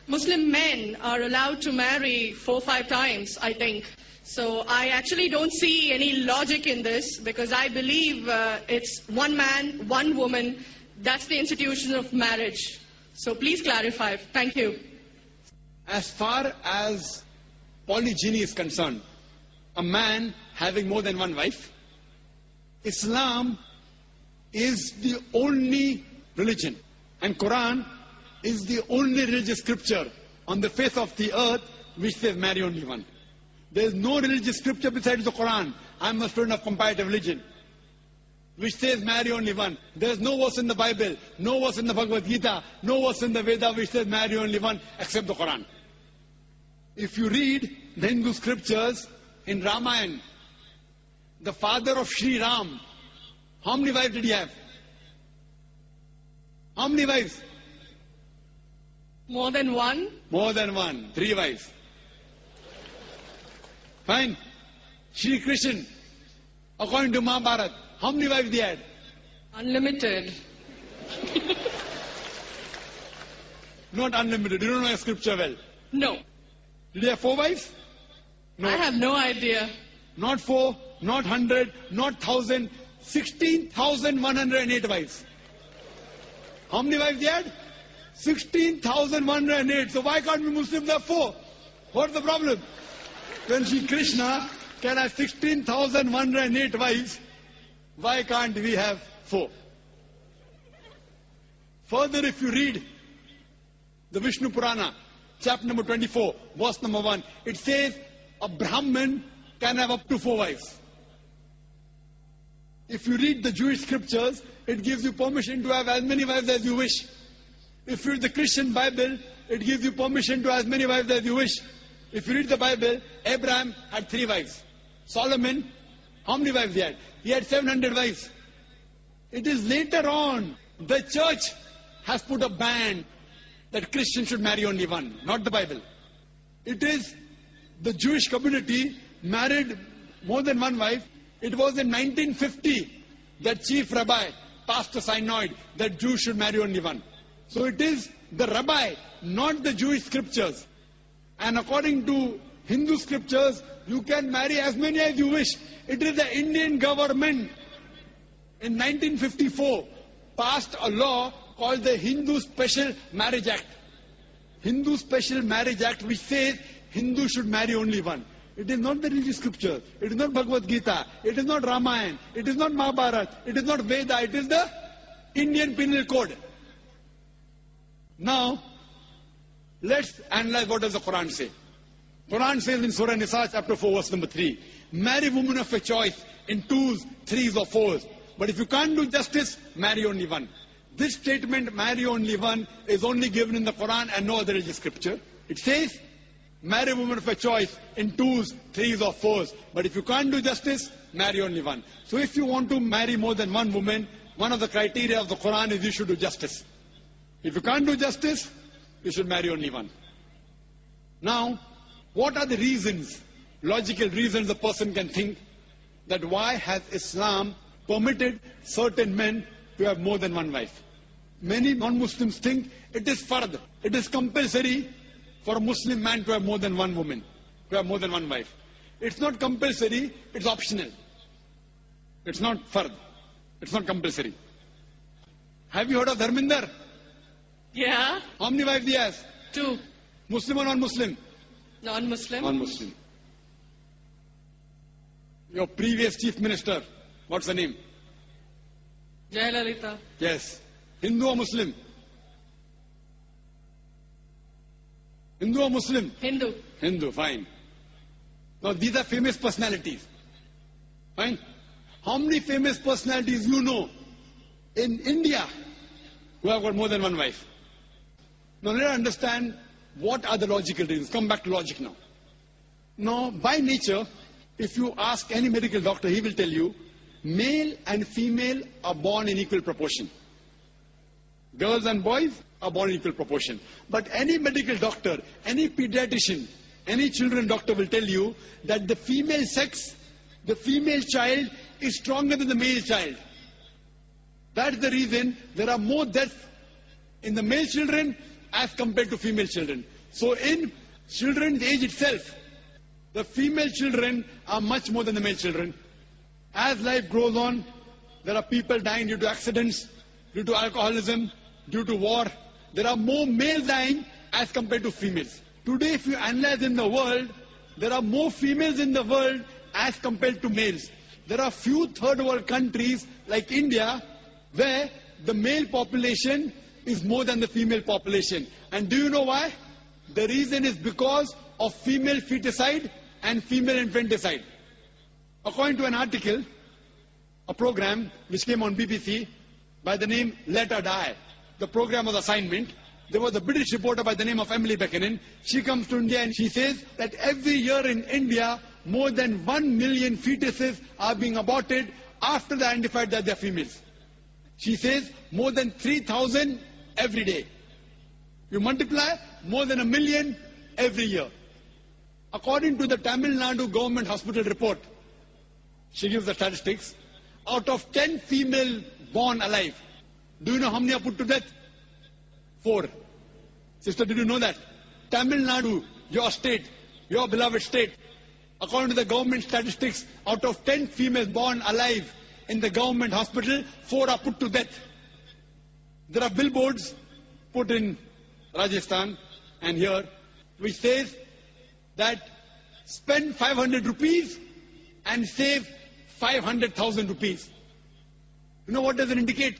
Muslim men are allowed to marry 4 or 5 times, I think. So I actually don't see any logic in this, because I believe it's one man, one woman. That's the institution of marriage. So please clarify. Thank you. As far as polygyny is concerned, a man having more than one wife, Islam is the only religion, and Quran is the only religious scripture on the face of the earth which says marry only one. There is no religious scripture besides the Quran. I am a student of comparative religion, which says marry only one. There is no verse in the Bible, no verse in the Bhagavad Gita, no verse in the Veda which says marry only one except the Quran. If you read the Hindu scriptures in Ramayana, the father of Sri Ram, how many wives did he have? How many wives? More than one? More than one. 3 wives. Fine. Shri Krishna, according to Mahabharata, how many wives he had? Unlimited. Not unlimited. You don't know your scripture well. No. Did he have 4 wives? No. I have no idea. Not 4, not 100, not 1,000, 16,108 wives. How many wives he had? 16,108. So why can't we Muslims have 4? What's the problem? When Shri Krishna can have 16,108 wives, why can't we have 4? Further, if you read the Vishnu Purana, chapter number 24, verse number 1, it says a Brahmin can have up to 4 wives. If you read the Jewish scriptures, it gives you permission to have as many wives as you wish. If you read the Christian Bible, it gives you permission to have as many wives as you wish. If you read the Bible, Abraham had 3 wives. Solomon, how many wives he had? He had 700 wives. It is later on, the church has put a ban that Christians should marry only one, not the Bible. It is the Jewish community married more than one wife. It was in 1950 that chief rabbi passed a synod that Jews should marry only one. So it is the rabbi, not the Jewish scriptures. And according to Hindu scriptures, you can marry as many as you wish. It is the Indian government in 1954 passed a law called the Hindu Special Marriage Act. Hindu Special Marriage Act, which says Hindus should marry only one. It is not the religious scripture. It is not Bhagavad Gita. It is not Ramayana. It is not Mahabharata. It is not Veda. It is the Indian Penal Code. Now, let's analyze what does the Quran say. Quran says in Surah Nisa, chapter 4, verse number 3, marry women of your choice in 2s, 3s or 4s. But if you can't do justice, marry only one. This statement, marry only one, is only given in the Quran and no other religious scripture. It says, marry women of your choice in 2s, 3s or 4s. But if you can't do justice, marry only one. So if you want to marry more than one woman, one of the criteria of the Quran is you should do justice. If you can't do justice, you should marry only one. Now, what are the reasons, logical reasons a person can think that why has Islam permitted certain men to have more than one wife? Many non-Muslims think it is fard, it is compulsory for a Muslim man to have more than one woman, to have more than one wife. It's not compulsory, it's optional. It's not fard, it's not compulsory. Have you heard of Dharminder? Yeah. How many wives he has? 2. Muslim or non-Muslim? Non-Muslim. Non-Muslim. Your previous chief minister, what's the name? Jayalalitha. Yes. Hindu or Muslim? Hindu or Muslim? Hindu. Hindu, fine. Now these are famous personalities. Fine. How many famous personalities you know in India who have got more than one wife? Now let us understand what are the logical reasons. Come back to logic now. Now, by nature, if you ask any medical doctor, he will tell you, male and female are born in equal proportion. Girls and boys are born in equal proportion. But any medical doctor, any pediatrician, any children doctor will tell you that the female sex, the female child is stronger than the male child. That's the reason there are more deaths in the male children as compared to female children. So in children's age itself, the female children are much more than the male children. As life grows on, there are people dying due to accidents, due to alcoholism, due to war. There are more males dying as compared to females. Today, if you analyze in the world, there are more females in the world as compared to males. There are few third world countries like India where the male population is more than the female population. And do you know why? The reason is because of female feticide and female infanticide. According to an article, a program which came on BBC by the name Let Her Die, the program was assignment. There was a British reporter by the name of Emily Buchanan. She comes to India and she says that every year in India, more than 1 million fetuses are being aborted after they identified that they are females. She says more than 3,000 every day. You multiply, more than 1 million every year. According to the Tamil Nadu government hospital report, she gives the statistics, out of 10 female born alive, do you know how many are put to death? 4. Sister, did you know that? Tamil Nadu, your state, your beloved state, according to the government statistics, out of 10 females born alive in the government hospital, 4 are put to death. There are billboards put in Rajasthan and here, which says that spend 500 rupees and save 500,000 rupees. You know what does it indicate?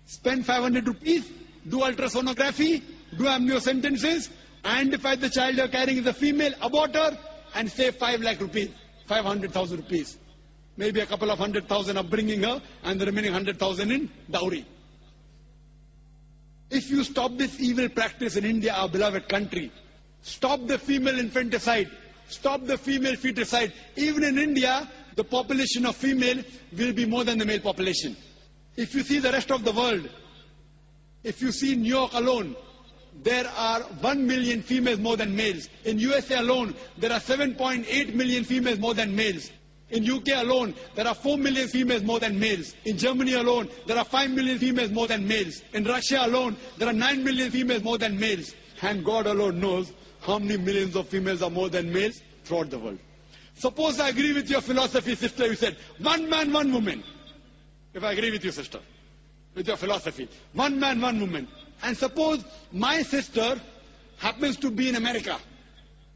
Spend 500 rupees, do ultrasonography, do amniocentesis, identify the child you're carrying is a female, abort her, and save 5 lakh rupees, 500,000 rupees. Maybe a couple of 100,000 of bringing her, and the remaining 100,000 in dowry. If you stop this evil practice in India, our beloved country, stop the female infanticide, stop the female feticide, even in India, the population of female will be more than the male population. If you see the rest of the world, if you see New York alone, there are 1 million females more than males. In USA alone, there are 7.8 million females more than males. In UK alone, there are 4 million females more than males. In Germany alone, there are 5 million females more than males. In Russia alone, there are 9 million females more than males. And God alone knows how many millions of females are more than males throughout the world. Suppose I agree with your philosophy, sister, you said, 1 man, 1 woman. If I agree with you, sister, with your philosophy, 1 man, 1 woman. And suppose my sister happens to be in America,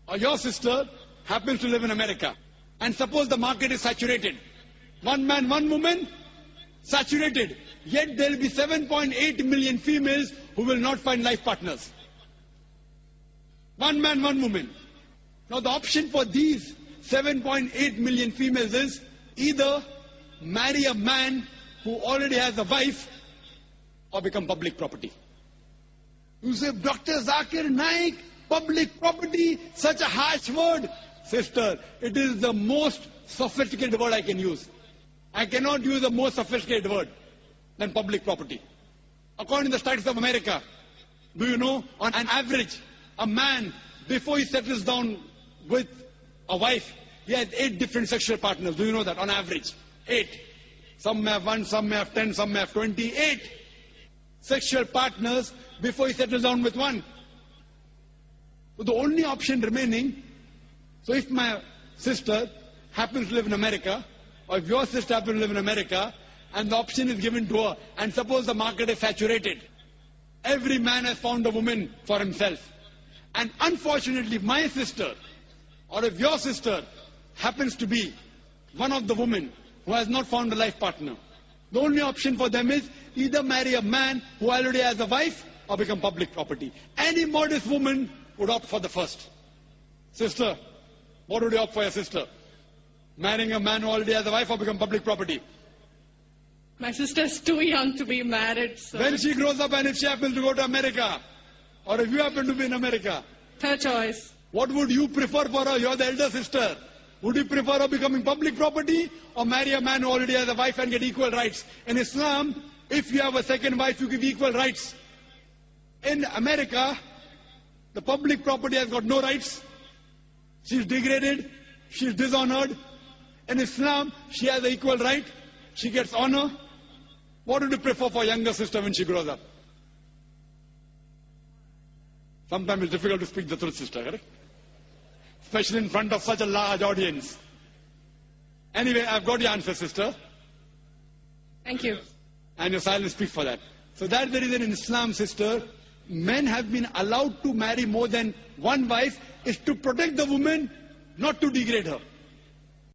or your sister happens to live in America. And suppose the market is saturated. 1 man, 1 woman, saturated. Yet there will be 7.8 million females who will not find life partners. 1 man, 1 woman. Now the option for these 7.8 million females is either marry a man who already has a wife or become public property. You say, Dr. Zakir Naik, public property, such a harsh word. Sister, it is the most sophisticated word I can use. I cannot use a more sophisticated word than public property. According to the studies of America, do you know, on an average, a man, before he settles down with a wife, he has 8 different sexual partners. Do you know that? On average, 8. Some may have 1, some may have 10, some may have 20. 8 sexual partners before he settles down with one. So the only option remaining, so if my sister happens to live in America, or if your sister happens to live in America, and the option is given to her, and suppose the market is saturated, every man has found a woman for himself. And unfortunately, my sister, or if your sister happens to be one of the women who has not found a life partner, the only option for them is either marry a man who already has a wife or become public property. Any modest woman would opt for the first. Sister, what would you opt for your sister? Marrying a man who already has a wife or become public property? My sister is too young to be married. So when she grows up and if she happens to go to America, or if you happen to be in America, her choice. What would you prefer for her? You're the elder sister. Would you prefer her becoming public property or marry a man who already has a wife and get equal rights? In Islam, if you have a second wife, you give equal rights. In America, the public property has got no rights. She's degraded. She's dishonored. In Islam, she has an equal right. She gets honor. What would you prefer for younger sister when she grows up? Sometimes it's difficult to speak the truth, sister, correct? Especially in front of such a large audience. Anyway, I've got your answer, sister. Thank you. And your silence speaks for that. So that's the reason in Islam, sister, men have been allowed to marry more than one wife, is to protect the woman, not to degrade her.